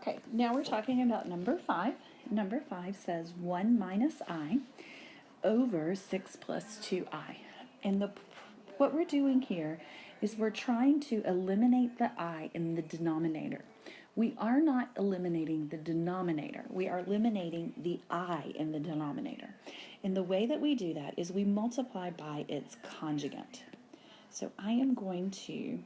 Okay, now we're talking about number 5. Number 5 says 1 minus I over 6 plus 2I. And what we're doing here is we're trying to eliminate the I in the denominator. We are not eliminating the denominator. We are eliminating the I in the denominator. And the way that we do that is we multiply by its conjugate. So I am going to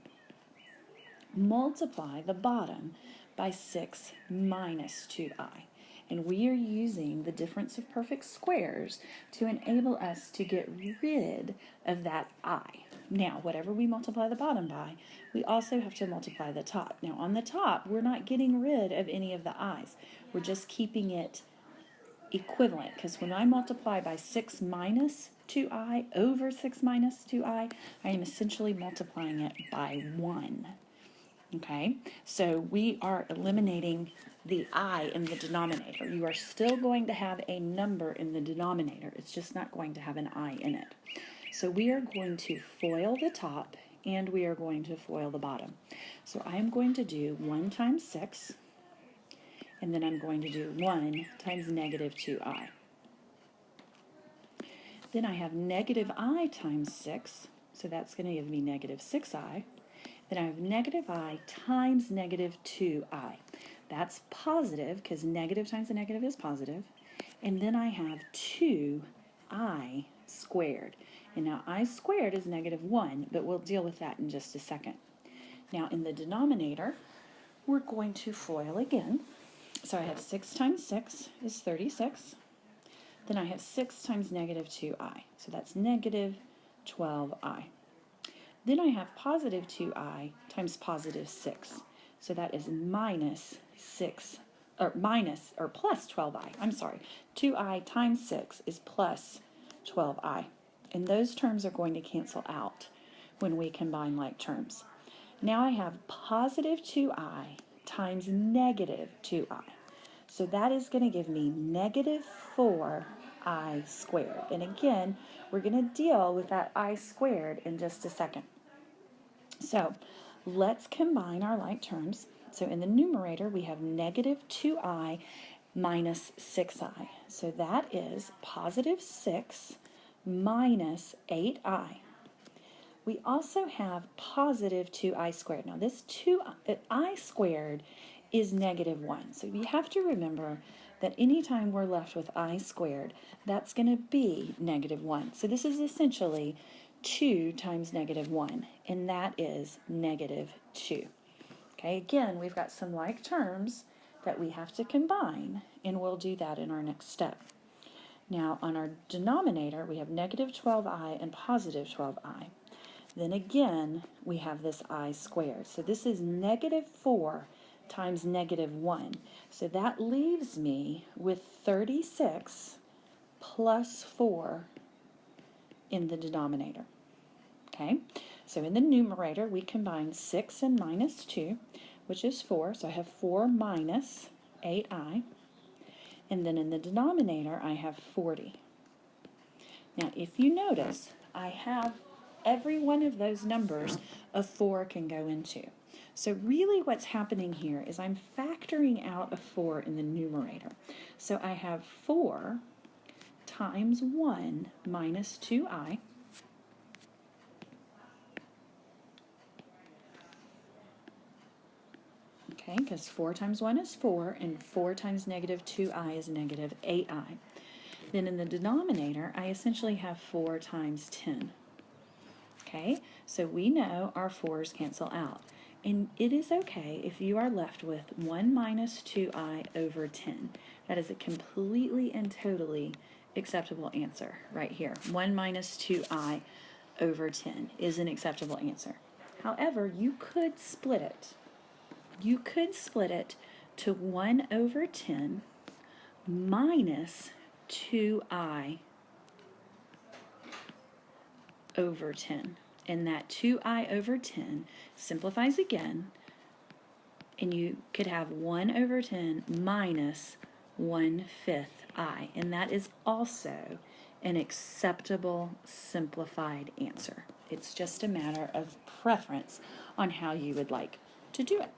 multiply the bottom by 6 minus 2I. And we are using the difference of perfect squares to enable us to get rid of that I. Now, whatever we multiply the bottom by, we also have to multiply the top. Now, on the top, we're not getting rid of any of the I's. We're just keeping it equivalent, because when I multiply by 6 minus 2I over 6 minus 2I, I am essentially multiplying it by 1. Okay, so we are eliminating the I in the denominator. You are still going to have a number in the denominator. It's just not going to have an I in it. So we are going to FOIL the top and we are going to FOIL the bottom. So I am going to do 1 times 6, and then I'm going to do 1 times negative 2I. Then I have negative I times 6, so that's going to give me negative 6I. Then I have negative I times negative 2I. That's positive because negative times a negative is positive. And then I have 2I squared. And now I squared is negative 1, but we'll deal with that in just a second. Now in the denominator, we're going to FOIL again. So I have 6 times 6 is 36. Then I have 6 times negative 2I. So that's negative 12I. Then I have positive 2I times positive 6. So that is minus 6, or plus 12I. I'm sorry. 2I times 6 is plus 12I. And those terms are going to cancel out when we combine like terms. Now I have positive 2I times negative 2I. So that is going to give me negative 4I squared. And again, we're going to deal with that I squared in just a second. So let's combine our like terms. So in the numerator, we have negative 2I minus 6I. So that is positive 6 minus 8I. We also have positive 2I squared. Now this 2I squared is negative 1. So we have to remember that anytime we're left with I squared, that's going to be negative 1. So this is essentially 2 times negative 1, and that is negative 2. Okay, again, we've got some like terms that we have to combine, and we'll do that in our next step. Now, on our denominator, we have negative 12I and positive 12I. Then again, we have this I squared. So this is negative 4 times negative 1. So that leaves me with 36 plus 4 in the denominator. Okay, so in the numerator, we combine 6 and minus 2, which is 4. So I have 4 minus 8I. And then in the denominator, I have 40. Now, if you notice, I have every one of those numbers a 4 can go into. So really what's happening here is I'm factoring out a 4 in the numerator. So I have 4 times 1 minus 2I. Okay, because 4 times 1 is 4, and 4 times negative 2I is negative 8I. Then in the denominator, I essentially have 4 times 10. Okay, so we know our 4's cancel out. And it is okay if you are left with 1 minus 2I over 10. That is a completely and totally acceptable answer right here. 1 minus 2I over 10 is an acceptable answer. However, you could split it. You could split it to 1 over 10 minus 2I over 10. And that 2I over 10 simplifies again, and you could have 1 over 10 minus 1/5 I. And that is also an acceptable simplified answer. It's just a matter of preference on how you would like to do it.